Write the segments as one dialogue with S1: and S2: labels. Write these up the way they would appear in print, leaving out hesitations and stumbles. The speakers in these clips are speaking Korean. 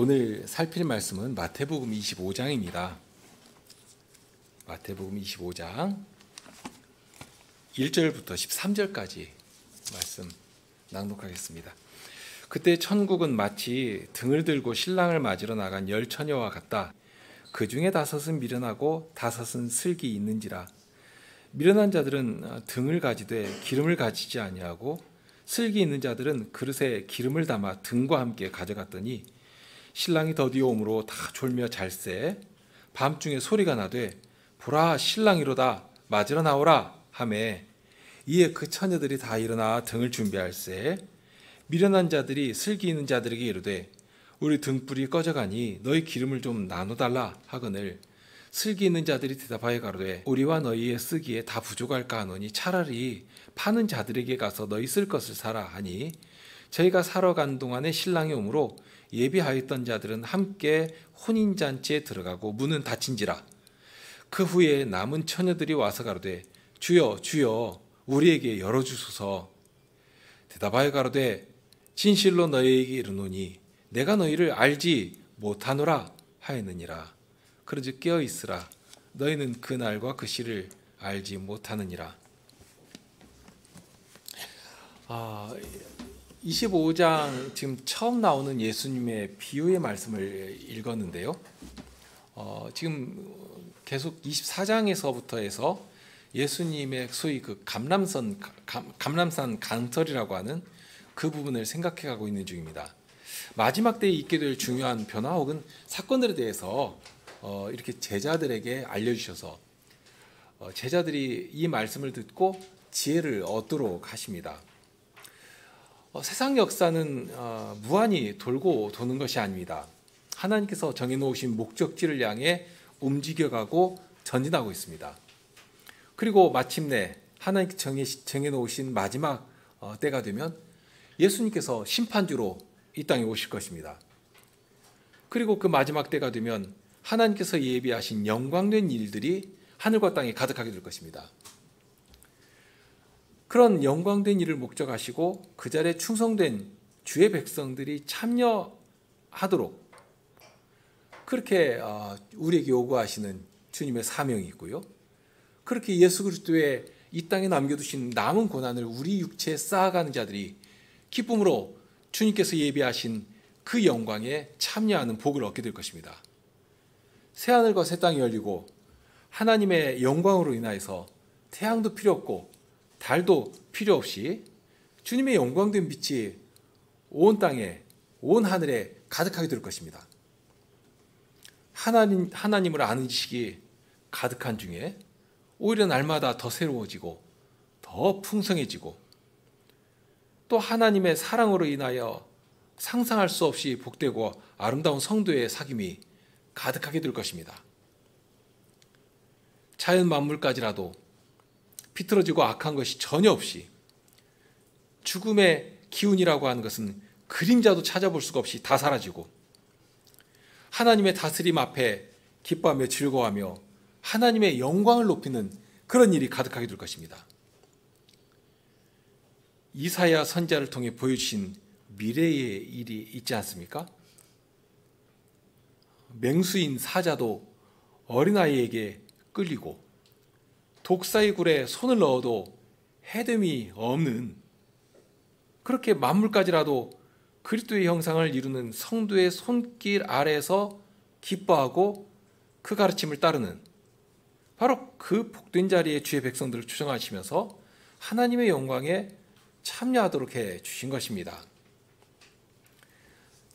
S1: 오늘 살필 말씀은 마태복음 25장입니다. 마태복음 25장 1절부터 13절까지 말씀 낭독하겠습니다. 그때 천국은 마치 등을 들고 신랑을 맞으러 나간 열 처녀와 같다. 그 중에 5은 미련하고 5은 슬기 있는지라. 미련한 자들은 등을 가지되 기름을 가지지 아니하고 슬기 있는 자들은 그릇에 기름을 담아 등과 함께 가져갔더니 신랑이 더디어 오므로 다 졸며 잘세. 밤중에 소리가 나되 보라 신랑이로다 맞으러 나오라 하매 이에 그 처녀들이 다 일어나 등을 준비할세. 미련한 자들이 슬기 있는 자들에게 이르되 우리 등불이 꺼져가니 너희 기름을 좀 나눠달라 하거늘 슬기 있는 자들이 대답하여 가로되 우리와 너희의 쓰기에 다 부족할까 하노니 차라리 파는 자들에게 가서 너희 쓸 것을 사라 하니 저희가 사러 간 동안에 신랑이 오므로 예비하였던 자들은 함께 혼인잔치에 들어가고 문은 닫힌지라. 그 후에 남은 처녀들이 와서 가로되 주여 주여 우리에게 열어주소서. 대답하여 가로되 진실로 너희에게 이르노니 내가 너희를 알지 못하노라 하였느니라. 그런즉 깨어 있으라. 너희는 그 날과 그 시를 알지 못하느니라. 25장 지금 처음 나오는 예수님의 비유의 말씀을 읽었는데요. 지금 계속 24장에서부터 해서 예수님의 소위 그 감람산 강설이라고 하는 그 부분을 생각해 가고 있는 중입니다. 마지막 때에 있게 될 중요한 변화 혹은 사건들에 대해서 이렇게 제자들에게 알려주셔서 제자들이 이 말씀을 듣고 지혜를 얻도록 하십니다. 세상 역사는 무한히 돌고 도는 것이 아닙니다. 하나님께서 정해놓으신 목적지를 향해 움직여가고 전진하고 있습니다. 그리고 마침내 하나님께서 정해놓으신 마지막 때가 되면 예수님께서 심판주로 이 땅에 오실 것입니다. 그리고 그 마지막 때가 되면 하나님께서 예비하신 영광된 일들이 하늘과 땅에 가득하게 될 것입니다. 그런 영광된 일을 목적하시고 그 자리에 충성된 주의 백성들이 참여하도록 그렇게 우리에게 요구하시는 주님의 사명이 있고요. 그렇게 예수 그리스도의 이 땅에 남겨두신 남은 고난을 우리 육체에 쌓아가는 자들이 기쁨으로 주님께서 예비하신 그 영광에 참여하는 복을 얻게 될 것입니다. 새하늘과 새 땅이 열리고 하나님의 영광으로 인하여서 태양도 필요 없고 달도 필요 없이 주님의 영광된 빛이 온 땅에 온 하늘에 가득하게 될 것입니다. 하나님을 아는 지식이 가득한 중에 오히려 날마다 더 새로워지고 더 풍성해지고 또 하나님의 사랑으로 인하여 상상할 수 없이 복되고 아름다운 성도의 사귐이 가득하게 될 것입니다. 자연 만물까지라도 비틀어지고 악한 것이 전혀 없이 죽음의 기운이라고 하는 것은 그림자도 찾아볼 수가 없이 다 사라지고 하나님의 다스림 앞에 기뻐하며 즐거워하며 하나님의 영광을 높이는 그런 일이 가득하게 될 것입니다. 이사야 선지자를 통해 보여주신 미래의 일이 있지 않습니까? 맹수인 사자도 어린아이에게 끌리고 독사의 굴에 손을 넣어도 해됨이 없는 그렇게 만물까지라도 그리스도의 형상을 이루는 성도의 손길 아래에서 기뻐하고 그 가르침을 따르는 바로 그 복된 자리에 주의 백성들을 추정하시면서 하나님의 영광에 참여하도록 해 주신 것입니다.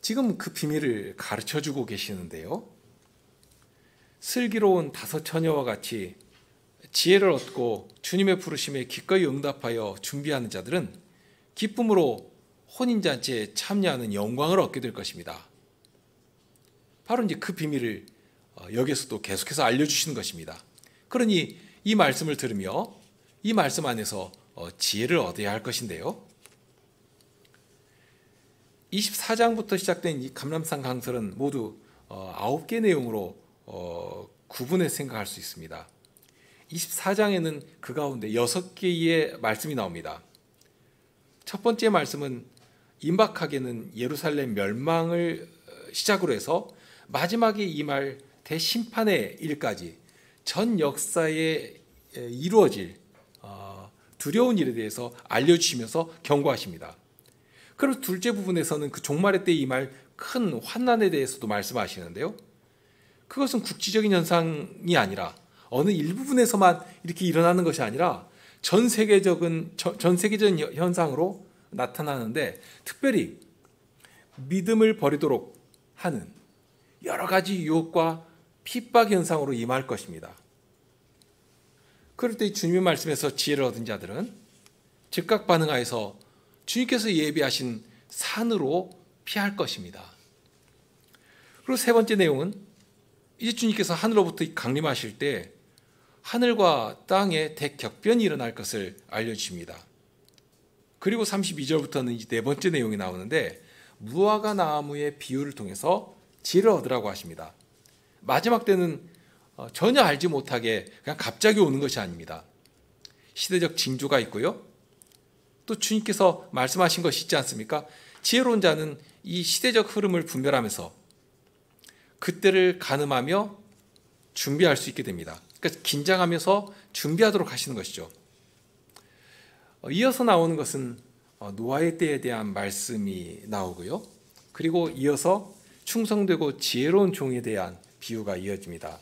S1: 지금 그 비밀을 가르쳐주고 계시는데요. 슬기로운 5 처녀와 같이 지혜를 얻고 주님의 부르심에 기꺼이 응답하여 준비하는 자들은 기쁨으로 혼인잔치에 참여하는 영광을 얻게 될 것입니다. 바로 이제 그 비밀을 여기서도 계속해서 알려주시는 것입니다. 그러니 이 말씀을 들으며 이 말씀 안에서 지혜를 얻어야 할 것인데요. 24장부터 시작된 이 감람산 강설은 모두 9개 내용으로 구분해서 생각할 수 있습니다. 24장에는 그 가운데 6개의 말씀이 나옵니다. 첫 번째 말씀은 임박하게는 예루살렘 멸망을 시작으로 해서 마지막에 임할 대심판의 일까지 전 역사에 이루어질 두려운 일에 대해서 알려주시면서 경고하십니다. 그리고 둘째 부분에서는 그 종말의 때 임할 큰 환난에 대해서도 말씀하시는데요. 그것은 국지적인 현상이 아니라 어느 일부분에서만 이렇게 일어나는 것이 아니라 전 세계적인 현상으로 나타나는데, 특별히 믿음을 버리도록 하는 여러 가지 유혹과 핍박 현상으로 임할 것입니다. 그럴 때 주님의 말씀에서 지혜를 얻은 자들은 즉각 반응하여서 주님께서 예비하신 산으로 피할 것입니다. 그리고 세 번째 내용은 이제 주님께서 하늘로부터 강림하실 때 하늘과 땅에 대격변이 일어날 것을 알려주십니다. 그리고 32절부터는 이제 네 번째 내용이 나오는데, 무화과 나무의 비유를 통해서 지혜를 얻으라고 하십니다. 마지막 때는 전혀 알지 못하게 그냥 갑자기 오는 것이 아닙니다. 시대적 징조가 있고요. 또 주님께서 말씀하신 것이 있지 않습니까? 지혜로운 자는 이 시대적 흐름을 분별하면서 그때를 가늠하며 준비할 수 있게 됩니다. 그러니까 긴장하면서 준비하도록 하시는 것이죠. 이어서 나오는 것은 노아의 때에 대한 말씀이 나오고요. 그리고 이어서 충성되고 지혜로운 종에 대한 비유가 이어집니다.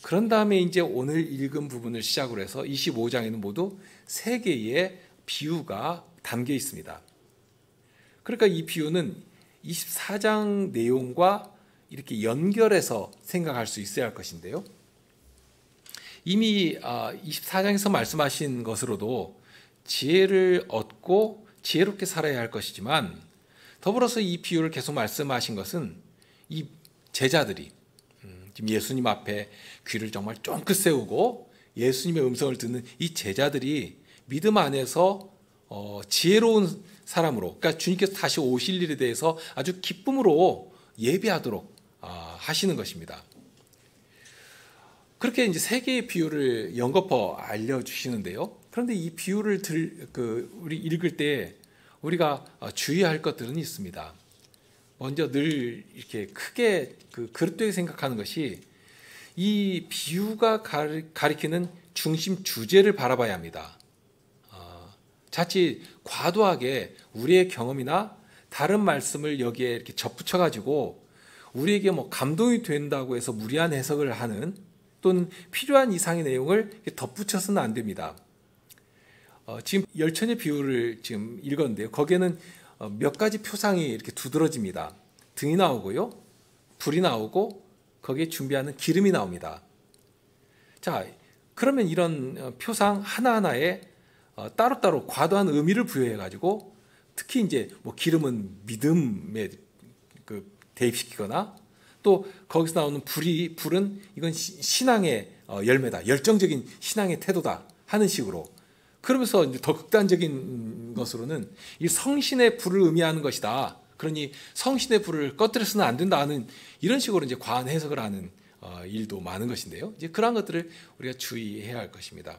S1: 그런 다음에 이제 오늘 읽은 부분을 시작으로 해서 25장에는 모두 3개의 비유가 담겨 있습니다. 그러니까 이 비유는 24장 내용과 이렇게 연결해서 생각할 수 있어야 할 것인데요. 이미 24장에서 말씀하신 것으로도 지혜를 얻고 지혜롭게 살아야 할 것이지만, 더불어서 이 비유를 계속 말씀하신 것은 이 제자들이 지금 예수님 앞에 귀를 정말 쫑긋 세우고 예수님의 음성을 듣는 이 제자들이 믿음 안에서 지혜로운 사람으로, 그러니까 주님께서 다시 오실 일에 대해서 아주 기쁨으로 예비하도록 하시는 것입니다. 그렇게 이제 3개의 비유를 연거푸 알려주시는데요. 그런데 이 비유를 우리 읽을 때 우리가 주의할 것들은 있습니다. 먼저 늘 이렇게 크게 그릇되게 생각하는 것이, 이 비유가 가리키는 중심 주제를 바라봐야 합니다. 자칫 과도하게 우리의 경험이나 다른 말씀을 여기에 이렇게 접붙여 가지고 우리에게 감동이 된다고 해서 무리한 해석을 하는, 또는 필요한 이상의 내용을 덧붙여서는 안 됩니다. 지금 열천의 비유를 지금 읽었는데요. 거기에는 몇 가지 표상이 이렇게 두드러집니다. 등이 나오고요, 불이 나오고, 거기에 준비하는 기름이 나옵니다. 자, 그러면 이런 표상 하나하나에 따로따로 과도한 의미를 부여해가지고, 특히 이제 기름은 믿음에 대입시키거나, 또 거기서 나오는 불은 이건 신앙의 열매다, 열정적인 신앙의 태도다 하는 식으로, 그러면서 이제 더 극단적인 것으로는 이 성신의 불을 의미하는 것이다, 그러니 성신의 불을 꺼뜨려서는 안 된다 하는, 이런 식으로 이제 과한 해석을 하는 일도 많은 것인데요. 이제 그러한 것들을 우리가 주의해야 할 것입니다.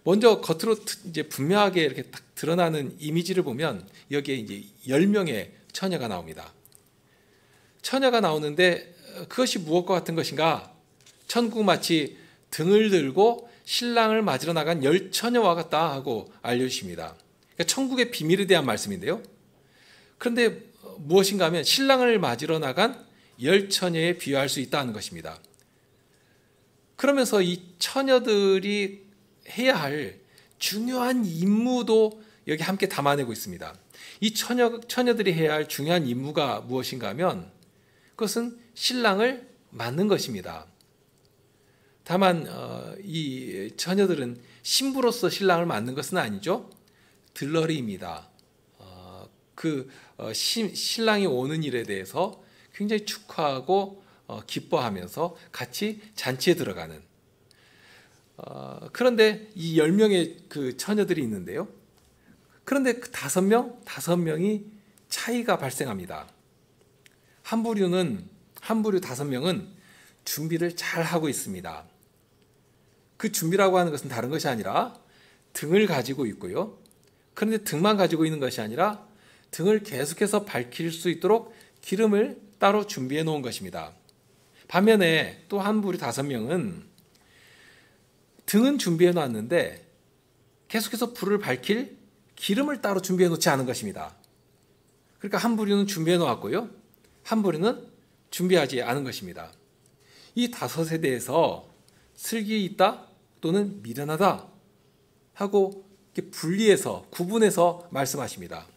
S1: 먼저 겉으로 이제 분명하게 이렇게 딱 드러나는 이미지를 보면, 여기에 이제 10명의 처녀가 나옵니다. 처녀가 나오는데 그것이 무엇과 같은 것인가? 천국 마치 등을 들고 신랑을 맞으러 나간 10처녀와 같다 하고 알려주십니다. 그러니까 천국의 비밀에 대한 말씀인데요. 그런데 무엇인가 하면 신랑을 맞으러 나간 10처녀에 비유할 수 있다는 것입니다. 그러면서 이 처녀들이 해야 할 중요한 임무도 여기 함께 담아내고 있습니다. 이 처녀들이 해야 할 중요한 임무가 무엇인가 하면, 그것은 신랑을 맞는 것입니다. 다만 이 처녀들은 신부로서 신랑을 맞는 것은 아니죠. 들러리입니다. 신랑이 오는 일에 대해서 굉장히 축하하고 기뻐하면서 같이 잔치에 들어가는, 그런데 이 10명의 그 처녀들이 있는데요. 그런데 그 5명이 차이가 발생합니다. 한 부류 5명은 준비를 잘 하고 있습니다. 그 준비라고 하는 것은 다른 것이 아니라 등을 가지고 있고요. 그런데 등만 가지고 있는 것이 아니라 등을 계속해서 밝힐 수 있도록 기름을 따로 준비해 놓은 것입니다. 반면에 또 한 부류 5명은 등은 준비해 놨는데 계속해서 불을 밝힐 기름을 따로 준비해 놓지 않은 것입니다. 그러니까 한 부류는 준비해 놓았고요, 한 부류는 준비하지 않은 것입니다. 이 5에 대해서 슬기 있다 또는 미련하다 하고 이렇게 분리해서 구분해서 말씀하십니다.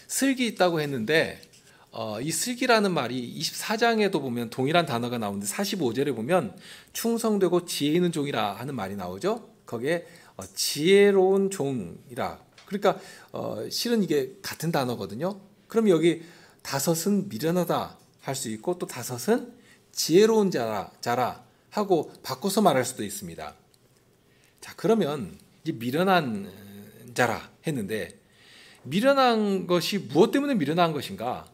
S1: 슬기 있다고 했는데 이 슬기라는 말이 24장에도 보면 동일한 단어가 나오는데 45절에 보면 충성되고 지혜 있는 종이라 하는 말이 나오죠. 거기에 지혜로운 종이라, 그러니까 실은 이게 같은 단어거든요. 그럼 여기 5은 미련하다 할 수 있고 또 5은 지혜로운 자라 하고 바꿔서 말할 수도 있습니다. 자, 그러면 이제 미련한 자라 했는데 미련한 것이 무엇 때문에 미련한 것인가?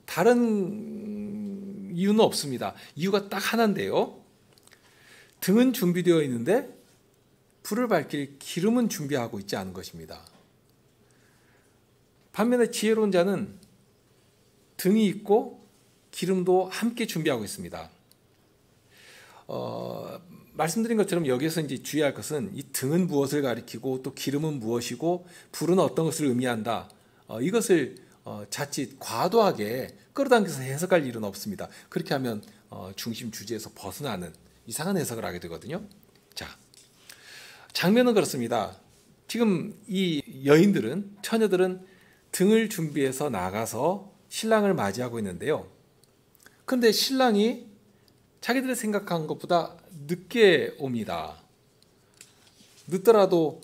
S1: 다른 이유는 없습니다. 이유가 딱 하나인데요. 등은 준비되어 있는데 불을 밝힐 기름은 준비하고 있지 않은 것입니다. 반면에 지혜로운 자는 등이 있고 기름도 함께 준비하고 있습니다. 말씀드린 것처럼 여기에서 이제 주의할 것은 이 등은 무엇을 가리키고 또 기름은 무엇이고 불은 어떤 것을 의미한다. 이것을 자칫 과도하게 끌어당겨서 해석할 일은 없습니다. 그렇게 하면 중심 주제에서 벗어나는 이상한 해석을 하게 되거든요. 자, 장면은 그렇습니다. 지금 이 여인들은, 처녀들은 등을 준비해서 나가서 신랑을 맞이하고 있는데요. 그런데 신랑이 자기들이 생각한 것보다 늦게 옵니다. 늦더라도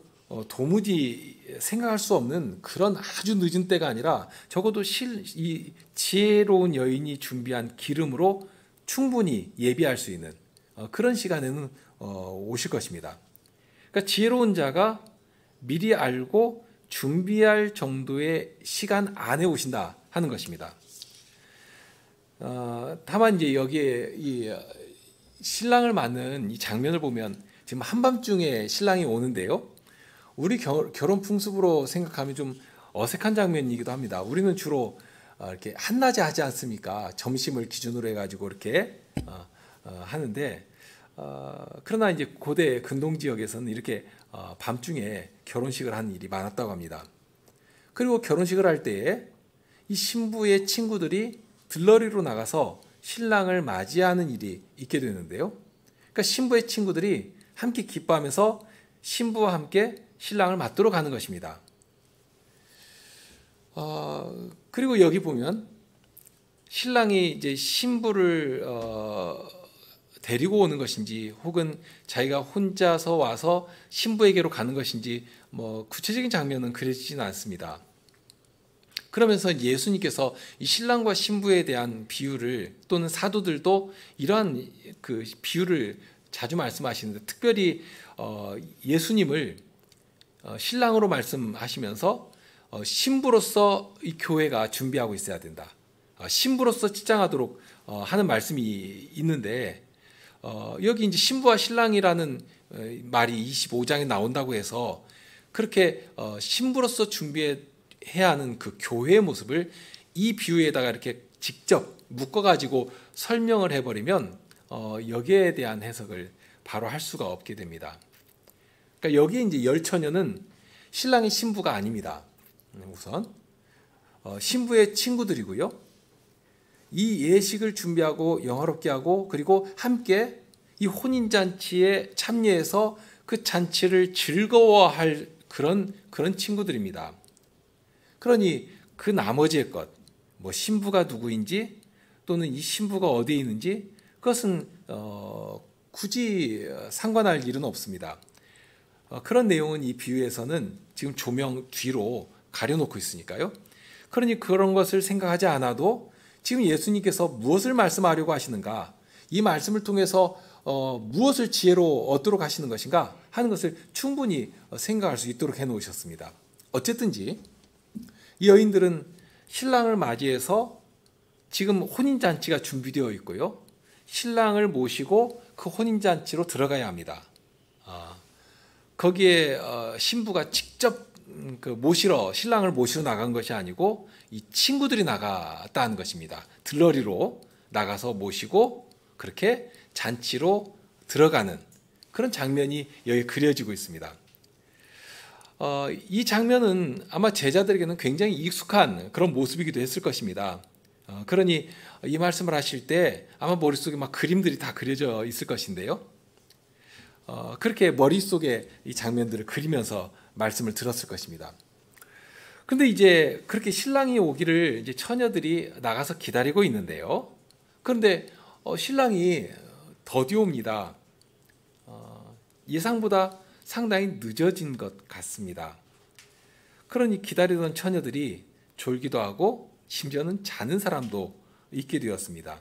S1: 도무지 생각할 수 없는 그런 아주 늦은 때가 아니라 적어도 이 지혜로운 여인이 준비한 기름으로 충분히 예비할 수 있는 그런 시간에는 오실 것입니다. 그러니까 지혜로운 자가 미리 알고 준비할 정도의 시간 안에 오신다 하는 것입니다. 다만 이제 여기에 이 신랑을 맞는 이 장면을 보면 지금 한밤중에 신랑이 오는데요. 우리 결혼 풍습으로 생각하면 좀 어색한 장면이기도 합니다. 우리는 주로 이렇게 한낮에 하지 않습니까? 점심을 기준으로 해가지고 이렇게 하는데, 그러나 이제 고대 근동 지역에서는 이렇게 밤중에 결혼식을 하는 일이 많았다고 합니다. 그리고 결혼식을 할 때에 이 신부의 친구들이 들러리로 나가서 신랑을 맞이하는 일이 있게 되는데요. 그러니까 신부의 친구들이 함께 기뻐하면서 신부와 함께 신랑을 맞도록 하는 것입니다. 그리고 여기 보면 신랑이 이제 신부를 데리고 오는 것인지 혹은 자기가 혼자서 와서 신부에게로 가는 것인지 뭐 구체적인 장면은 그려지지는 않습니다. 그러면서 예수님께서 이 신랑과 신부에 대한 비유를, 또는 사도들도 이러한 그 비유를 자주 말씀하시는데, 특별히 예수님을 신랑으로 말씀하시면서 신부로서 이 교회가 준비하고 있어야 된다, 신부로서 치장하도록 하는 말씀이 있는데, 여기 이제 신부와 신랑이라는 말이 25장에 나온다고 해서 그렇게 신부로서 준비해야 하는 그 교회의 모습을 이 비유에다가 이렇게 직접 묶어가지고 설명을 해버리면 여기에 대한 해석을 바로 할 수가 없게 됩니다. 그러니까 여기에 이제 열처녀는 신랑의 신부가 아닙니다. 우선 신부의 친구들이고요. 이 예식을 준비하고 영화롭게 하고 그리고 함께 이 혼인잔치에 참여해서 그 잔치를 즐거워할 그런 친구들입니다. 그러니 그 나머지의 것, 뭐 신부가 누구인지 또는 이 신부가 어디에 있는지 그것은 굳이 상관할 일은 없습니다. 그런 내용은 이 비유에서는 지금 조명 뒤로 가려놓고 있으니까요. 그러니 그런 것을 생각하지 않아도 지금 예수님께서 무엇을 말씀하려고 하시는가, 이 말씀을 통해서 무엇을 지혜로 얻도록 하시는 것인가 하는 것을 충분히 생각할 수 있도록 해놓으셨습니다. 어쨌든지 이 여인들은 신랑을 맞이해서 지금 혼인잔치가 준비되어 있고요. 신랑을 모시고 그 혼인잔치로 들어가야 합니다. 거기에 신부가 직접 신랑을 모시러 나간 것이 아니고 이 친구들이 나갔다는 것입니다. 들러리로 나가서 모시고 그렇게 잔치로 들어가는 그런 장면이 여기 그려지고 있습니다. 이 장면은 아마 제자들에게는 굉장히 익숙한 그런 모습이기도 했을 것입니다. 그러니 이 말씀을 하실 때 아마 머릿속에 막 그림들이 다 그려져 있을 것인데요. 그렇게 머릿속에 이 장면들을 그리면서 말씀을 들었을 것입니다. 근데 이제 그렇게 신랑이 오기를 이제 처녀들이 나가서 기다리고 있는데요. 그런데 신랑이 더디 옵니다. 예상보다 상당히 늦어진 것 같습니다. 그러니 기다리던 처녀들이 졸기도 하고 심지어는 자는 사람도 있게 되었습니다.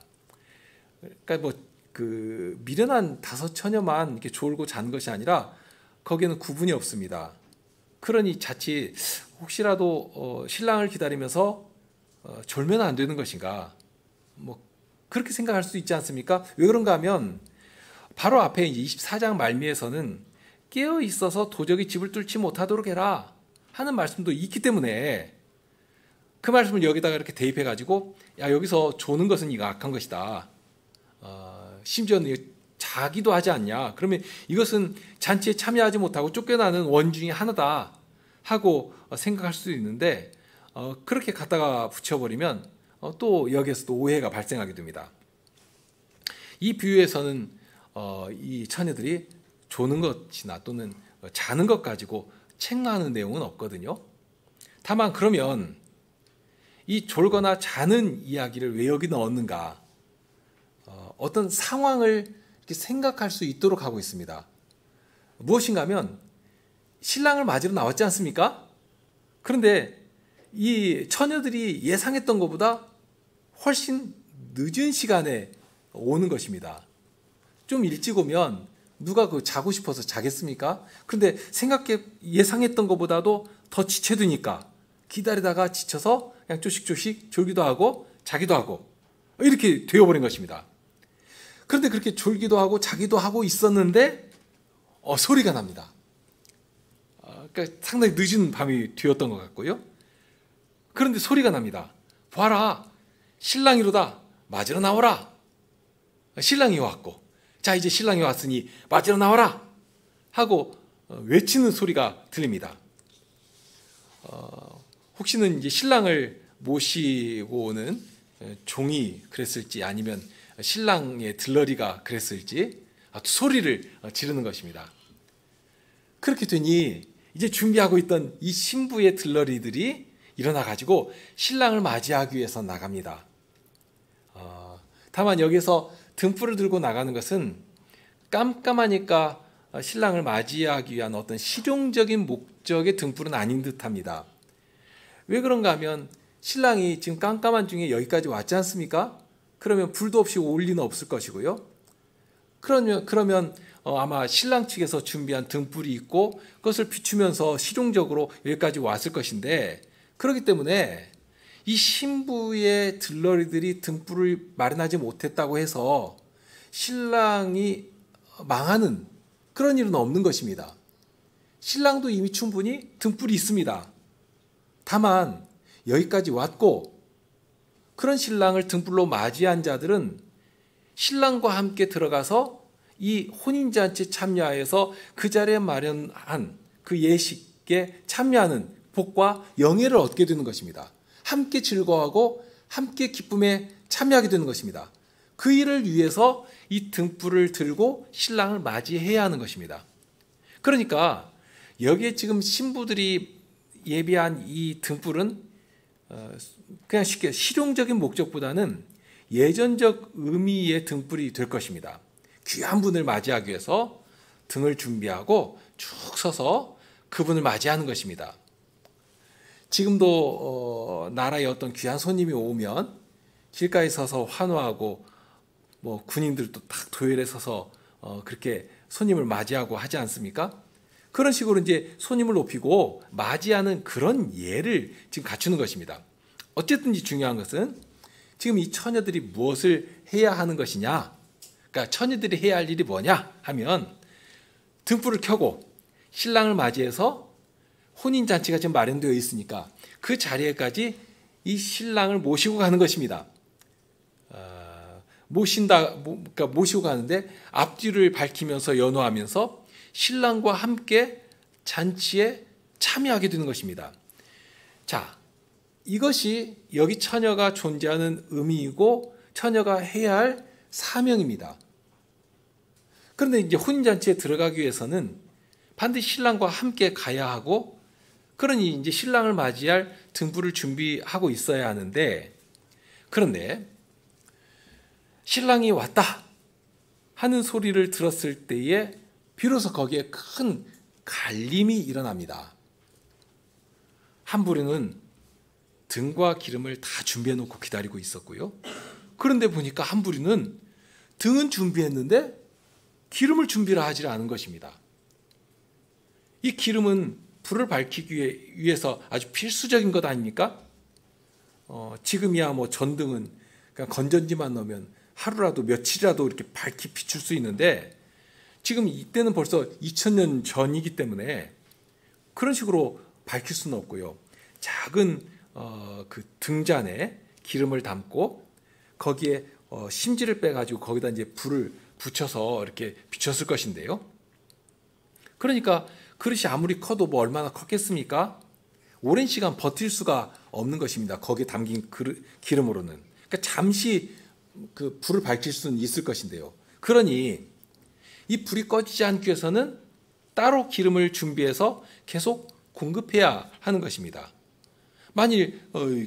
S1: 그러니까 미련한 5 처녀만 이렇게 졸고 잔 것이 아니라 거기에는 구분이 없습니다. 그러니 자칫 혹시라도 신랑을 기다리면서 졸면 안 되는 것인가? 그렇게 생각할 수 있지 않습니까? 왜 그런가 하면 바로 앞에 24장 말미에서는 깨어 있어서 도적이 집을 뚫지 못하도록 해라 하는 말씀도 있기 때문에 그 말씀을 여기다가 이렇게 대입해 가지고 여기서 조는 것은 이거 악한 것이다. 심지어는 자기도 하지 않냐. 그러면 이것은 잔치에 참여하지 못하고 쫓겨나는 원 중에 하나다 하고 생각할 수도 있는데 그렇게 갖다가 붙여버리면 또 여기에서도 오해가 발생하게 됩니다. 이 비유에서는 이 처녀들이 조는 것이나 또는 자는 것 가지고 책망하는 내용은 없거든요. 다만 그러면 이 졸거나 자는 이야기를 왜 여기 넣었는가? 어떤 상황을 이렇게 생각할 수 있도록 하고 있습니다. 무엇인가 하면 신랑을 맞으러 나왔지 않습니까? 그런데 이 처녀들이 예상했던 것보다 훨씬 늦은 시간에 오는 것입니다. 좀 일찍 오면 누가 자고 싶어서 자겠습니까? 그런데 예상했던 것보다도 더 지체되니까 기다리다가 지쳐서 그냥 쪼식쪼식 졸기도 하고 자기도 하고 이렇게 되어버린 것입니다. 그런데 그렇게 졸기도 하고 자기도 하고 있었는데 소리가 납니다. 그러니까 상당히 늦은 밤이 되었던 것 같고요. 그런데 소리가 납니다. 봐라, 신랑이로다, 맞으러 나오라. 신랑이 왔고, 자 이제 신랑이 왔으니 맞으러 나와라 하고 외치는 소리가 들립니다. 혹시는 이제 신랑을 모시고 오는 종이 그랬을지 아니면 신랑의 들러리가 그랬을지 소리를 지르는 것입니다. 그렇게 되니 이제 준비하고 있던 이 신부의 들러리들이 일어나 가지고 신랑을 맞이하기 위해서 나갑니다. 다만 여기서 등불을 들고 나가는 것은 깜깜하니까 신랑을 맞이하기 위한 어떤 실용적인 목적의 등불은 아닌 듯합니다. 왜 그런가 하면 신랑이 지금 깜깜한 중에 여기까지 왔지 않습니까? 그러면 불도 없이 올 리는 없을 것이고요. 그러면 아마 신랑 측에서 준비한 등불이 있고 그것을 비추면서 실용적으로 여기까지 왔을 것인데, 그렇기 때문에 이 신부의 들러리들이 등불을 마련하지 못했다고 해서 신랑이 망하는 그런 일은 없는 것입니다. 신랑도 이미 충분히 등불이 있습니다. 다만 여기까지 왔고 그런 신랑을 등불로 맞이한 자들은 신랑과 함께 들어가서 이 혼인잔치에 참여하여서 그 자리에 마련한 그 예식에 참여하는 복과 영예를 얻게 되는 것입니다. 함께 즐거워하고 함께 기쁨에 참여하게 되는 것입니다. 그 일을 위해서 이 등불을 들고 신랑을 맞이해야 하는 것입니다. 그러니까 여기에 지금 신부들이 예비한 이 등불은 그냥 쉽게 실용적인 목적보다는 예전적 의미의 등불이 될 것입니다. 귀한 분을 맞이하기 위해서 등을 준비하고 쭉 서서 그분을 맞이하는 것입니다. 지금도 나라에 어떤 귀한 손님이 오면 길가에 서서 환호하고 군인들도 딱 도열에 서서 그렇게 손님을 맞이하고 하지 않습니까? 그런 식으로 이제 손님을 높이고 맞이하는 그런 예를 지금 갖추는 것입니다. 어쨌든지 중요한 것은 지금 이 처녀들이 무엇을 해야 하는 것이냐? 그러니까 처녀들이 해야 할 일이 뭐냐 하면 등불을 켜고 신랑을 맞이해서 혼인잔치가 지금 마련되어 있으니까 그 자리에까지 이 신랑을 모시고 가는 것입니다. 그러니까 모시고 가는데 앞뒤를 밝히면서 연호하면서 신랑과 함께 잔치에 참여하게 되는 것입니다. 자, 이것이 여기 처녀가 존재하는 의미이고 처녀가 해야 할 사명입니다. 그런데 이제 혼인잔치에 들어가기 위해서는 반드시 신랑과 함께 가야 하고, 그러니 이제 신랑을 맞이할 등불을 준비하고 있어야 하는데, 그런데 신랑이 왔다 하는 소리를 들었을 때에 비로소 거기에 큰 갈림이 일어납니다. 한 부류는 등과 기름을 다 준비해 놓고 기다리고 있었고요. 그런데 보니까 한 부류는 등은 준비했는데 기름을 준비를 하지 않은 것입니다. 이 기름은 불을 밝히기 위해서 아주 필수적인 것 아닙니까? 지금이야 뭐 전등은 그냥 건전지만 넣으면 하루라도 며칠이라도 이렇게 밝히 비출 수 있는데, 지금 이때는 벌써 2000년 전이기 때문에 그런 식으로 밝힐 수는 없고요. 작은 그 등잔에 기름을 담고 거기에 심지를 빼가지고 거기다 이제 불을 붙여서 이렇게 비췄을 것인데요. 그러니까 그릇이 아무리 커도 뭐 얼마나 컸겠습니까? 오랜 시간 버틸 수가 없는 것입니다. 거기에 담긴 기름으로는. 그러니까 잠시 그 불을 밝힐 수는 있을 것인데요. 그러니 이 불이 꺼지지 않기 위해서는 따로 기름을 준비해서 계속 공급해야 하는 것입니다. 만일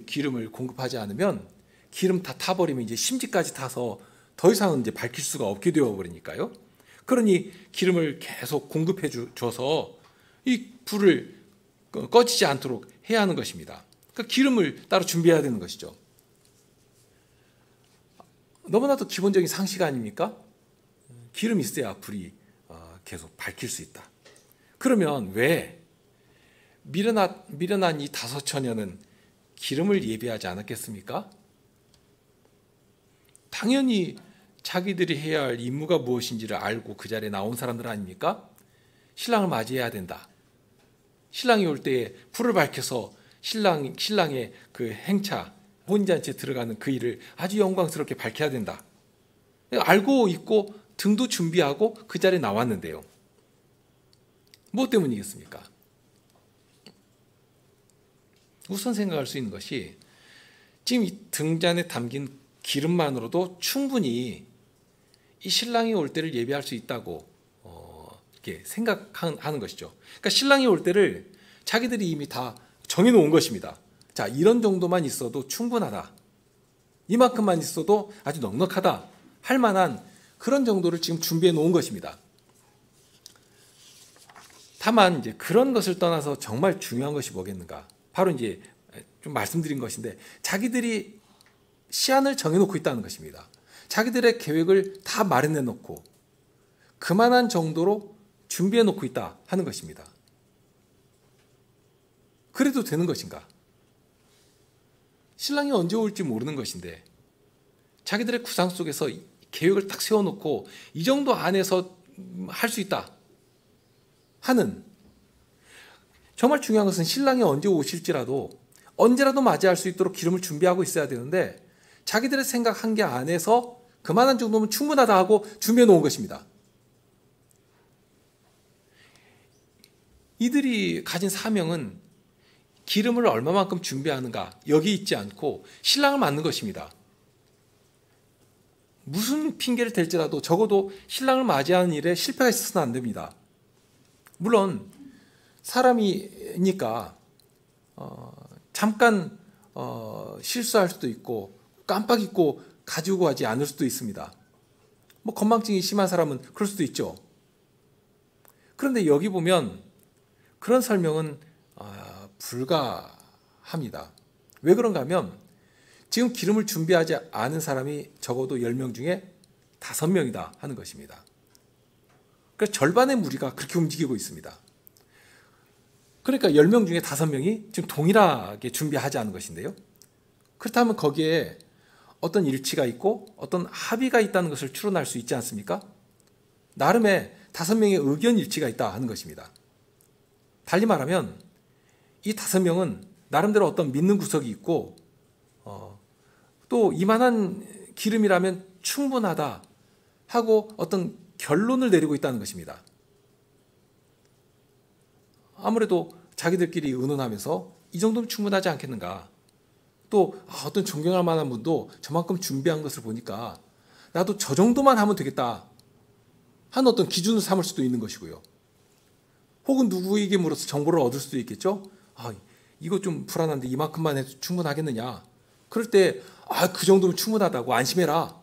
S1: 기름을 공급하지 않으면 기름 다 타버리면 이제 심지까지 타서 더 이상은 이제 밝힐 수가 없게 되어 버리니까요. 그러니 기름을 계속 공급해 줘서 이 불을 꺼지지 않도록 해야 하는 것입니다. 그러니까 기름을 따로 준비해야 되는 것이죠. 너무나도 기본적인 상식 아닙니까? 기름이 있어야 불이 계속 밝힐 수 있다. 그러면 왜 미련한 이 다섯 처녀는 기름을 예비하지 않았겠습니까? 당연히 자기들이 해야 할 임무가 무엇인지를 알고 그 자리에 나온 사람들 아닙니까? 신랑을 맞이해야 된다. 신랑이 올 때에 불을 밝혀서 신랑의 그 행차, 혼인잔치에 들어가는 그 일을 아주 영광스럽게 밝혀야 된다. 알고 있고 등도 준비하고 그 자리에 나왔는데요. 무엇 때문이겠습니까? 우선 생각할 수 있는 것이 지금 이 등잔에 담긴 기름만으로도 충분히 이 신랑이 올 때를 예비할 수 있다고 이렇게 생각하는 것이죠. 그러니까 신랑이 올 때를 자기들이 이미 다 정해놓은 것입니다. 자, 이런 정도만 있어도 충분하다. 이만큼만 있어도 아주 넉넉하다. 할 만한 그런 정도를 지금 준비해 놓은 것입니다. 다만 이제 그런 것을 떠나서 정말 중요한 것이 뭐겠는가? 바로 이제 좀 말씀드린 것인데 자기들이 시안을 정해놓고 있다는 것입니다. 자기들의 계획을 다 마련해 놓고 그만한 정도로 준비해 놓고 있다 하는 것입니다. 그래도 되는 것인가? 신랑이 언제 올지 모르는 것인데 자기들의 구상 속에서 계획을 딱 세워놓고 이 정도 안에서 할 수 있다 하는, 정말 중요한 것은 신랑이 언제 오실지라도 언제라도 맞이할 수 있도록 기름을 준비하고 있어야 되는데 자기들의 생각 한계 안에서 그만한 정도면 충분하다 하고 준비해 놓은 것입니다. 이들이 가진 사명은 기름을 얼마만큼 준비하는가 여기 있지 않고 신랑을 맞는 것입니다. 무슨 핑계를 댈지라도 적어도 신랑을 맞이하는 일에 실패가 있어서는 안 됩니다. 물론 사람이니까 잠깐 실수할 수도 있고 깜빡 잊고 가지고 가지 않을 수도 있습니다. 뭐 건망증이 심한 사람은 그럴 수도 있죠. 그런데 여기 보면 그런 설명은 불가합니다. 왜 그런가 하면 지금 기름을 준비하지 않은 사람이 적어도 10명 중에 5명이다 하는 것입니다. 그래서 절반의 무리가 그렇게 움직이고 있습니다. 그러니까 10명 중에 5명이 지금 동일하게 준비하지 않은 것인데요. 그렇다면 거기에 어떤 일치가 있고 어떤 합의가 있다는 것을 추론할 수 있지 않습니까? 나름의 5명의 의견 일치가 있다 하는 것입니다. 달리 말하면 이 5명은 나름대로 어떤 믿는 구석이 있고 또 이만한 기름이라면 충분하다 하고 어떤 결론을 내리고 있다는 것입니다. 아무래도 자기들끼리 의논하면서 이 정도면 충분하지 않겠는가. 또 어떤 존경할 만한 분도 저만큼 준비한 것을 보니까 나도 저 정도만 하면 되겠다 하는 어떤 기준을 삼을 수도 있는 것이고요. 혹은 누구에게 물어서 정보를 얻을 수도 있겠죠. 이거 좀 불안한데 이만큼만 해도 충분하겠느냐. 그럴 때 그 정도면 충분하다고 안심해라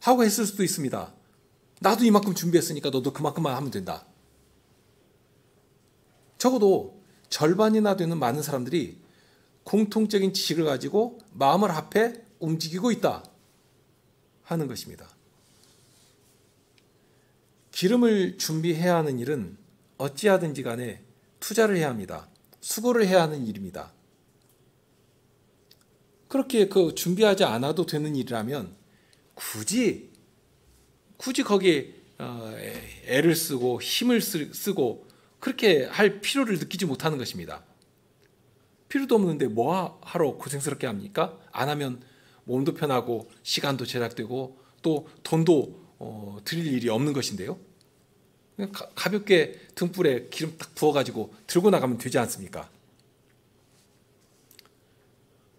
S1: 하고 했을 수도 있습니다. 나도 이만큼 준비했으니까 너도 그만큼만 하면 된다. 적어도 절반이나 되는 많은 사람들이 공통적인 지식을 가지고 마음을 합해 움직이고 있다 하는 것입니다. 기름을 준비해야 하는 일은 어찌하든지 간에 투자를 해야 합니다. 수고를 해야 하는 일입니다. 그렇게 준비하지 않아도 되는 일이라면 굳이 거기에 애를 쓰고 힘을 쓰고 그렇게 할 필요를 느끼지 못하는 것입니다. 필요도 없는데 뭐 하러 고생스럽게 합니까? 안 하면 몸도 편하고 시간도 절약되고 또 돈도 들일 일이 없는 것인데요. 그냥 가볍게 등불에 기름 딱 부어가지고 들고 나가면 되지 않습니까?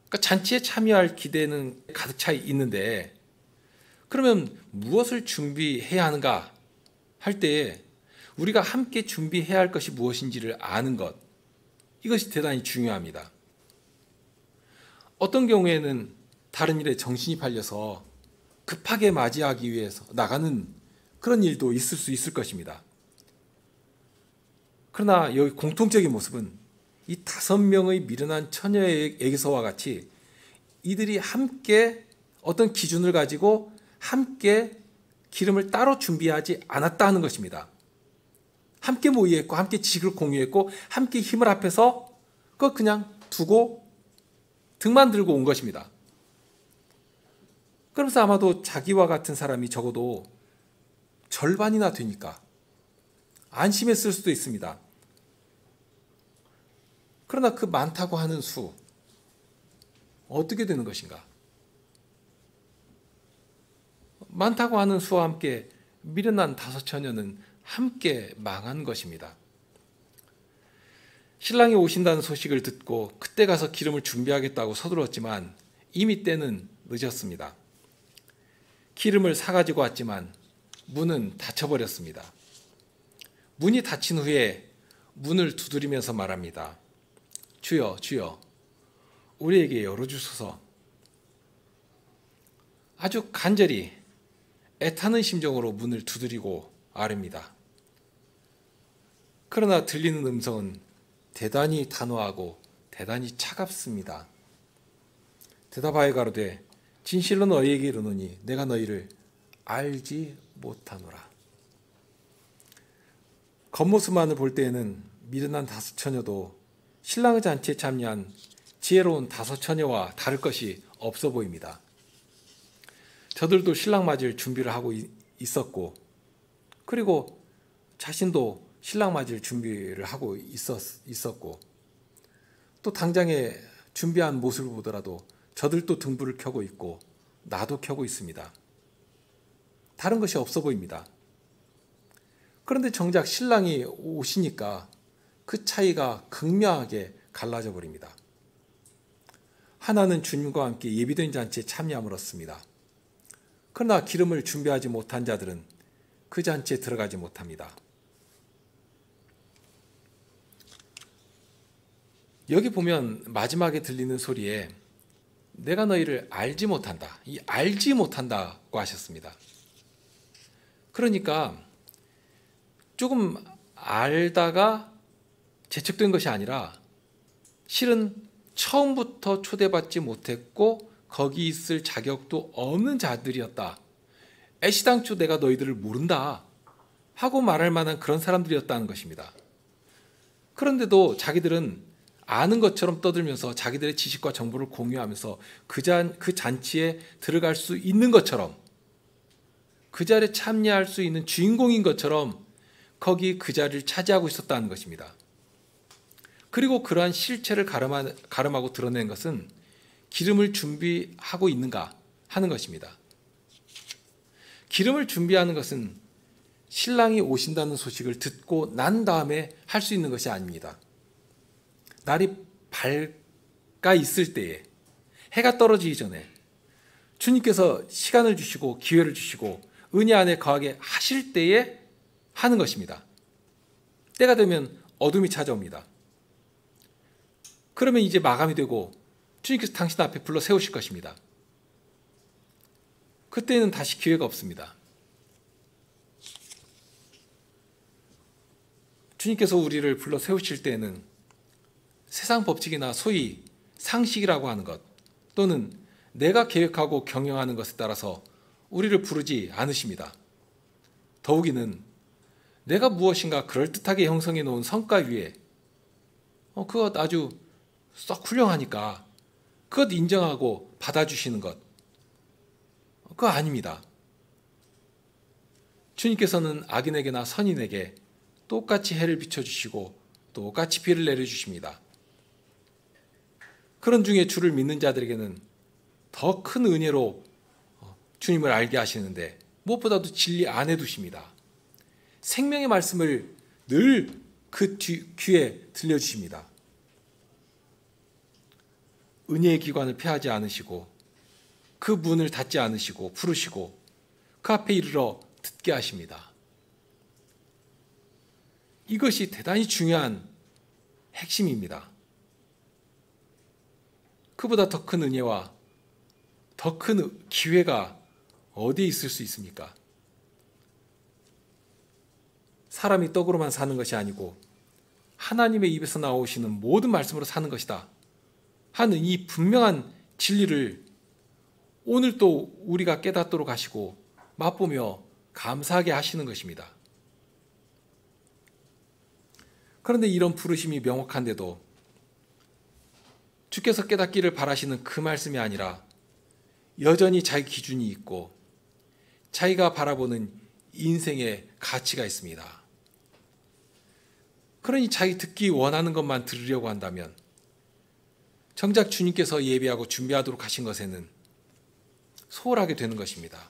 S1: 그러니까 잔치에 참여할 기대는 가득 차 있는데 그러면 무엇을 준비해야 하는가 할 때 우리가 함께 준비해야 할 것이 무엇인지를 아는 것, 이것이 대단히 중요합니다. 어떤 경우에는 다른 일에 정신이 팔려서 급하게 맞이하기 위해서 나가는 그런 일도 있을 수 있을 것입니다. 그러나 여기 공통적인 모습은 이 5명의 미련한 처녀에게서와 같이 이들이 함께 어떤 기준을 가지고 함께 기름을 따로 준비하지 않았다 하는 것입니다. 함께 모의했고 함께 지식을 공유했고 함께 힘을 합해서 그거 그냥 두고 등만 들고 온 것입니다. 그러면서 아마도 자기와 같은 사람이 적어도 절반이나 되니까 안심했을 수도 있습니다. 그러나 그 많다고 하는 수 어떻게 되는 것인가? 많다고 하는 수와 함께 미련한 5처녀는 함께 망한 것입니다. 신랑이 오신다는 소식을 듣고 그때 가서 기름을 준비하겠다고 서둘렀지만 이미 때는 늦었습니다. 기름을 사가지고 왔지만 문은 닫혀버렸습니다. 문이 닫힌 후에 문을 두드리면서 말합니다. 주여, 주여, 우리에게 열어주소서. 아주 간절히 애타는 심정으로 문을 두드리고 아릅니다. 그러나 들리는 음성은 대단히 단호하고 대단히 차갑습니다. 대답하여 가로되 진실로 너희에게 이르노니 내가 너희를 알지 못하노라. 겉모습만을 볼 때에는 미련한 5처녀도 신랑의 잔치에 참여한 지혜로운 5처녀와 다를 것이 없어 보입니다. 저들도 신랑 맞을 준비를 하고 있었고 그리고 자신도 신랑 맞을 준비를 하고 있었고 또 당장에 준비한 모습을 보더라도 저들도 등불을 켜고 있고 나도 켜고 있습니다. 다른 것이 없어 보입니다. 그런데 정작 신랑이 오시니까 그 차이가 극명하게 갈라져 버립니다. 하나는 주님과 함께 예비된 잔치에 참여함을 얻습니다. 그러나 기름을 준비하지 못한 자들은 그 잔치에 들어가지 못합니다. 여기 보면 마지막에 들리는 소리에 내가 너희를 알지 못한다. 이 알지 못한다고 하셨습니다. 그러니까 조금 알다가 재촉된 것이 아니라 실은 처음부터 초대받지 못했고 거기 있을 자격도 없는 자들이었다. 애시당초 내가 너희들을 모른다 하고 말할 만한 그런 사람들이었다는 것입니다. 그런데도 자기들은 아는 것처럼 떠들면서 자기들의 지식과 정보를 공유하면서 그 잔치에 들어갈 수 있는 것처럼 그 자리에 참여할 수 있는 주인공인 것처럼 거기 그 자리를 차지하고 있었다는 것입니다. 그리고 그러한 실체를 가름하고 드러낸 것은 기름을 준비하고 있는가 하는 것입니다. 기름을 준비하는 것은 신랑이 오신다는 소식을 듣고 난 다음에 할 수 있는 것이 아닙니다. 날이 밝아 있을 때에, 해가 떨어지기 전에 주님께서 시간을 주시고 기회를 주시고 은혜 안에 거하게 하실 때에 하는 것입니다. 때가 되면 어둠이 찾아옵니다. 그러면 이제 마감이 되고 주님께서 당신 앞에 불러 세우실 것입니다. 그때는 다시 기회가 없습니다. 주님께서 우리를 불러 세우실 때에는 세상 법칙이나 소위 상식이라고 하는 것 또는 내가 계획하고 경영하는 것에 따라서 우리를 부르지 않으십니다. 더욱이는 내가 무엇인가 그럴듯하게 형성해 놓은 성과 위에 그것 아주 썩 훌륭하니까 그것 인정하고 받아주시는 것, 그거 아닙니다. 주님께서는 악인에게나 선인에게 똑같이 해를 비춰주시고 똑같이 비를 내려주십니다. 그런 중에 주를 믿는 자들에게는 더 큰 은혜로 주님을 알게 하시는데 무엇보다도 진리 안에 두십니다. 생명의 말씀을 늘 그 귀에 들려주십니다. 은혜의 기관을 폐하지 않으시고 그 문을 닫지 않으시고 부르시고 그 앞에 이르러 듣게 하십니다. 이것이 대단히 중요한 핵심입니다. 그보다 더 큰 은혜와 더 큰 기회가 어디에 있을 수 있습니까? 사람이 떡으로만 사는 것이 아니고 하나님의 입에서 나오시는 모든 말씀으로 사는 것이다 하는 이 분명한 진리를 오늘 또 우리가 깨닫도록 하시고 맛보며 감사하게 하시는 것입니다. 그런데 이런 부르심이 명확한데도 주께서 깨닫기를 바라시는 그 말씀이 아니라 여전히 자기 기준이 있고 자기가 바라보는 인생의 가치가 있습니다. 그러니 자기 듣기 원하는 것만 들으려고 한다면 정작 주님께서 예배하고 준비하도록 하신 것에는 소홀하게 되는 것입니다.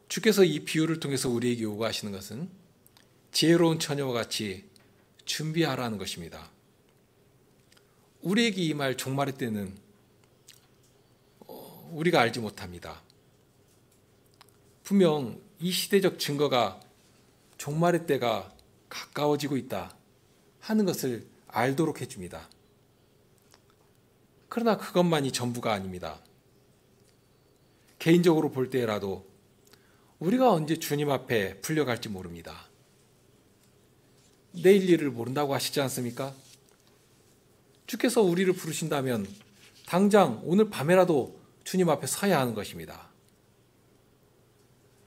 S1: 주께서 이 비유를 통해서 우리에게 요구하시는 것은 지혜로운 처녀와 같이 준비하라는 것입니다. 우리에게 이 말 종말의 때는 우리가 알지 못합니다. 분명 이 시대적 증거가 종말의 때가 가까워지고 있다 하는 것을 알도록 해줍니다. 그러나 그것만이 전부가 아닙니다. 개인적으로 볼 때라도 우리가 언제 주님 앞에 풀려갈지 모릅니다. 내일 일을 모른다고 하시지 않습니까? 주께서 우리를 부르신다면 당장 오늘 밤에라도 주님 앞에 서야 하는 것입니다.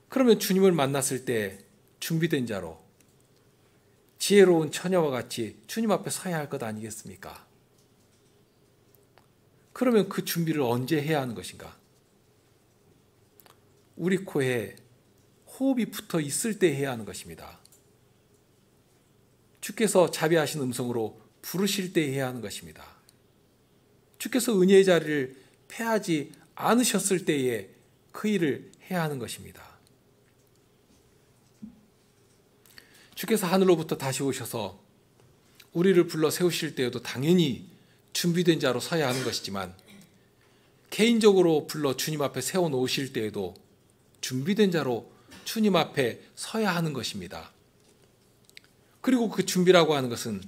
S1: 그러면 주님을 만났을 때 준비된 자로 지혜로운 처녀와 같이 주님 앞에 서야 할 것 아니겠습니까? 그러면 그 준비를 언제 해야 하는 것인가? 우리 코에 호흡이 붙어 있을 때 해야 하는 것입니다. 주께서 자비하신 음성으로 부르실 때 해야 하는 것입니다. 주께서 은혜의 자리를 폐하지 않으셨을 때에 그 일을 해야 하는 것입니다. 주께서 하늘로부터 다시 오셔서 우리를 불러 세우실 때에도 당연히 준비된 자로 서야 하는 것이지만 개인적으로 불러 주님 앞에 세워놓으실 때에도 준비된 자로 주님 앞에 서야 하는 것입니다. 그리고 그 준비라고 하는 것은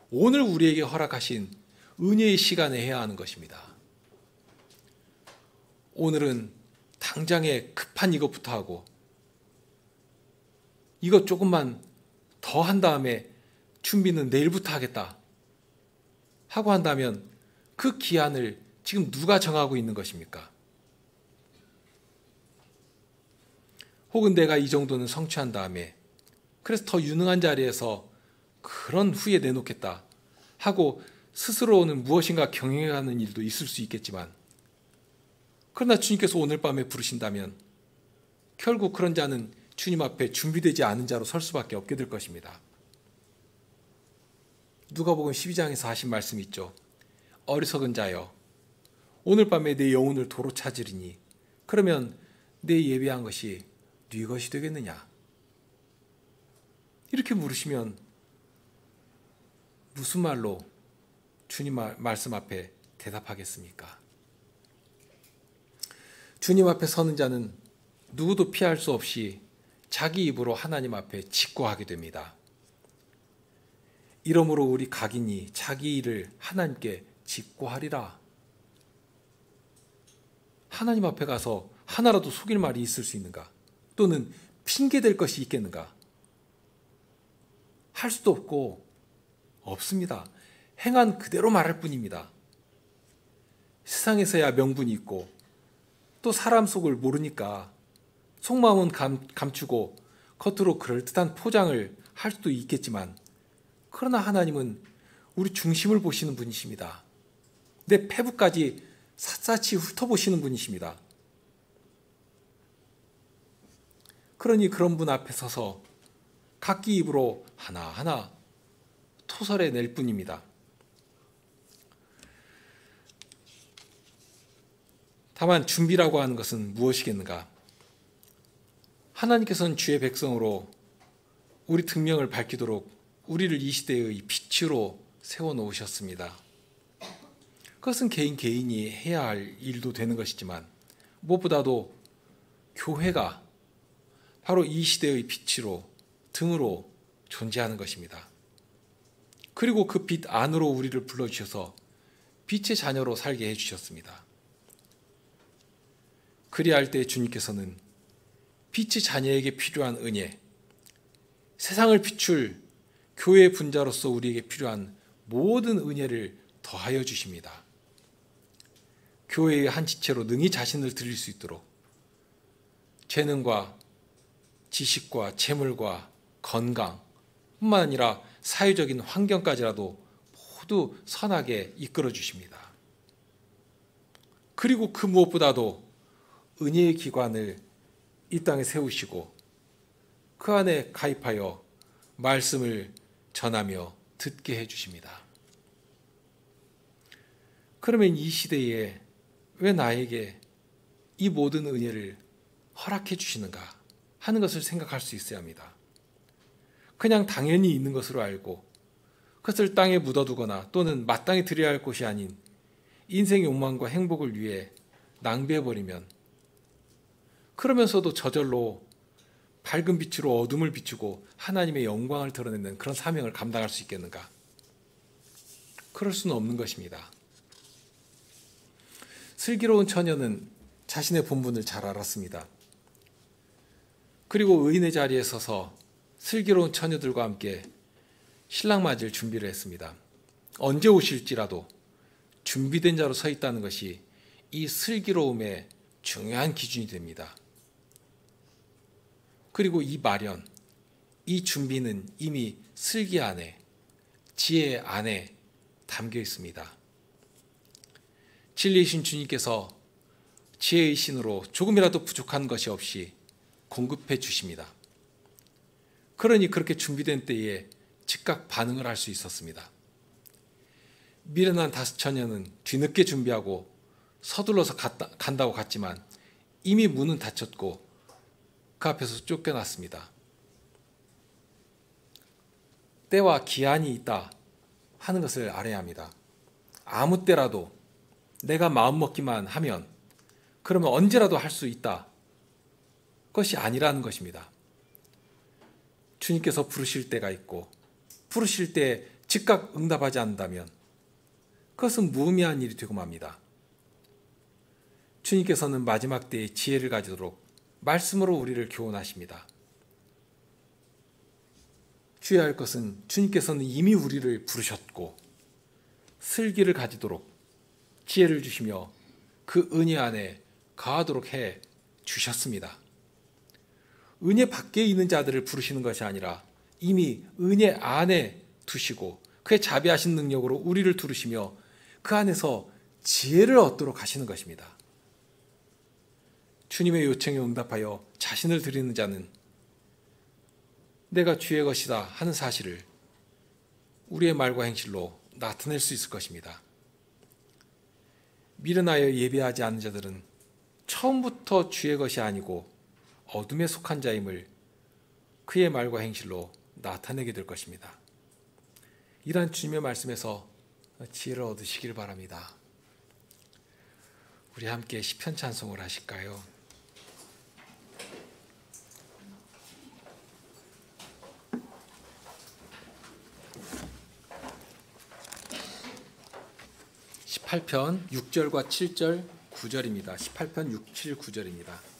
S1: 오늘 우리에게 허락하신 은혜의 시간에 해야 하는 것입니다. 오늘은 당장에 급한 이것부터 하고 이것 조금만 더 한 다음에 준비는 내일부터 하겠다 하고 한다면 그 기한을 지금 누가 정하고 있는 것입니까? 혹은 내가 이 정도는 성취한 다음에 그래서 더 유능한 자리에서 그런 후에 내놓겠다 하고 스스로는 무엇인가 경영해가는 일도 있을 수 있겠지만 그러나 주님께서 오늘 밤에 부르신다면 결국 그런 자는 주님 앞에 준비되지 않은 자로 설 수밖에 없게 될 것입니다. 누가복음 12장에서 하신 말씀이 있죠. 어리석은 자여, 오늘 밤에 내 영혼을 도로 찾으리니 그러면 내 예비한 것이 네 것이 되겠느냐? 이렇게 물으시면 무슨 말로 주님 말씀 앞에 대답하겠습니까? 주님 앞에 서는 자는 누구도 피할 수 없이 자기 입으로 하나님 앞에 직고하게 됩니다. 이러므로 우리 각인이 자기 일을 하나님께 직고하리라. 하나님 앞에 가서 하나라도 속일 말이 있을 수 있는가? 또는 핑계댈 것이 있겠는가? 할 수도 없고 없습니다. 행한 그대로 말할 뿐입니다. 세상에서야 명분이 있고 또 사람 속을 모르니까 속마음은 감추고 겉으로 그럴듯한 포장을 할 수도 있겠지만 그러나 하나님은 우리 중심을 보시는 분이십니다. 내 패부까지 샅샅이 훑어보시는 분이십니다. 그러니 그런 분 앞에 서서 각기 입으로 하나하나 토설해 낼 뿐입니다. 다만 준비라고 하는 것은 무엇이겠는가? 하나님께서는 주의 백성으로 우리 등명을 밝히도록 우리를 이 시대의 빛으로 세워놓으셨습니다. 그것은 개인이 해야 할 일도 되는 것이지만 무엇보다도 교회가 바로 이 시대의 빛으로 등으로 존재하는 것입니다. 그리고 그 빛 안으로 우리를 불러주셔서 빛의 자녀로 살게 해주셨습니다. 그리할 때 주님께서는 빛의 자녀에게 필요한 은혜, 세상을 비출 교회의 분자로서 우리에게 필요한 모든 은혜를 더하여 주십니다. 교회의 한 지체로 능히 자신을 드릴 수 있도록 재능과 지식과 재물과 건강 뿐만 아니라 사회적인 환경까지라도 모두 선하게 이끌어 주십니다. 그리고 그 무엇보다도 은혜의 기관을 이 땅에 세우시고 그 안에 가입하여 말씀을 전하며 듣게 해주십니다. 그러면 이 시대에 왜 나에게 이 모든 은혜를 허락해 주시는가 하는 것을 생각할 수 있어야 합니다. 그냥 당연히 있는 것으로 알고 그것을 땅에 묻어두거나 또는 마땅히 드려야 할 것이 아닌 인생의 욕망과 행복을 위해 낭비해버리면 그러면서도 저절로 밝은 빛으로 어둠을 비추고 하나님의 영광을 드러내는 그런 사명을 감당할 수 있겠는가? 그럴 수는 없는 것입니다. 슬기로운 처녀는 자신의 본분을 잘 알았습니다. 그리고 의인의 자리에 서서 슬기로운 처녀들과 함께 신랑 맞을 준비를 했습니다. 언제 오실지라도 준비된 자로 서 있다는 것이 이 슬기로움의 중요한 기준이 됩니다. 그리고 이 마련, 이 준비는 이미 슬기 안에, 지혜 안에 담겨 있습니다. 진리이신 주님께서 지혜의 신으로 조금이라도 부족한 것이 없이 공급해 주십니다. 그러니 그렇게 준비된 때에 즉각 반응을 할 수 있었습니다. 미련한 다섯 처녀는 뒤늦게 준비하고 서둘러서 간다고 갔지만 이미 문은 닫혔고 그 앞에서 쫓겨났습니다. 때와 기한이 있다 하는 것을 알아야 합니다. 아무 때라도 내가 마음먹기만 하면 그러면 언제라도 할 수 있다. 것이 아니라는 것입니다. 주님께서 부르실 때가 있고 부르실 때 즉각 응답하지 않는다면 그것은 무의미한 일이 되고 맙니다. 주님께서는 마지막 때에 지혜를 가지도록 말씀으로 우리를 교훈하십니다. 주의해야 할 것은 주님께서는 이미 우리를 부르셨고 슬기를 가지도록 지혜를 주시며 그 은혜 안에 거하도록 해 주셨습니다. 은혜 밖에 있는 자들을 부르시는 것이 아니라 이미 은혜 안에 두시고 그의 자비하신 능력으로 우리를 두르시며 그 안에서 지혜를 얻도록 하시는 것입니다. 주님의 요청에 응답하여 자신을 드리는 자는 내가 주의 것이다 하는 사실을 우리의 말과 행실로 나타낼 수 있을 것입니다. 미련하여 예배하지 않는 자들은 처음부터 주의 것이 아니고 어둠에 속한 자임을 그의 말과 행실로 나타내게 될 것입니다. 이러한 주님의 말씀에서 지혜를 얻으시길 바랍니다. 우리 함께 시편 찬송을 하실까요? (18편) 6절과 7절 9절입니다. 18편 6, 7, 9절입니다.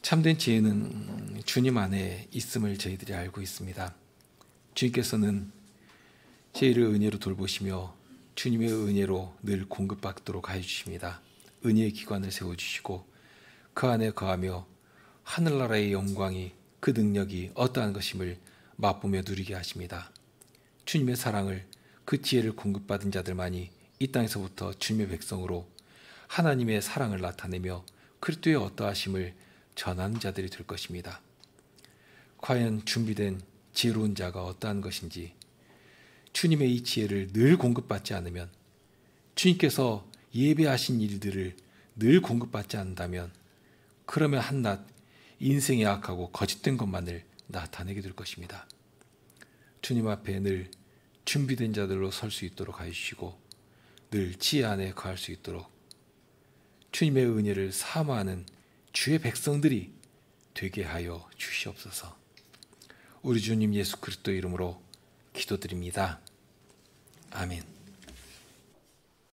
S1: 참된 지혜는 주님 안에 있음을 저희들이 알고 있습니다. 주님께서는 저희를 은혜로 돌보시며 주님의 은혜로 늘 공급받도록 하여 주십니다. 은혜의 기관을 세워주시고 그 안에 거하며 하늘나라의 영광이, 그 능력이 어떠한 것임을 맛보며 누리게 하십니다. 주님의 사랑을, 그 지혜를 공급받은 자들만이 이 땅에서부터 주님의 백성으로 하나님의 사랑을 나타내며 그리스도의 어떠하심을 전하는 자들이 될 것입니다. 과연 준비된 지혜로운 자가 어떠한 것인지, 주님의 이 지혜를 늘 공급받지 않으면, 주님께서 예배하신 일들을 늘 공급받지 않는다면, 그러면 한낱 인생의 악하고 거짓된 것만을 나타내게 될 것입니다. 주님 앞에 늘 준비된 자들로 설 수 있도록 하여 주시고 늘 지혜 안에 거할 수 있도록 주님의 은혜를 사모하는 주의 백성들이 되게 하여 주시옵소서. 우리 주님 예수 그리스도 이름으로 기도드립니다. 아멘.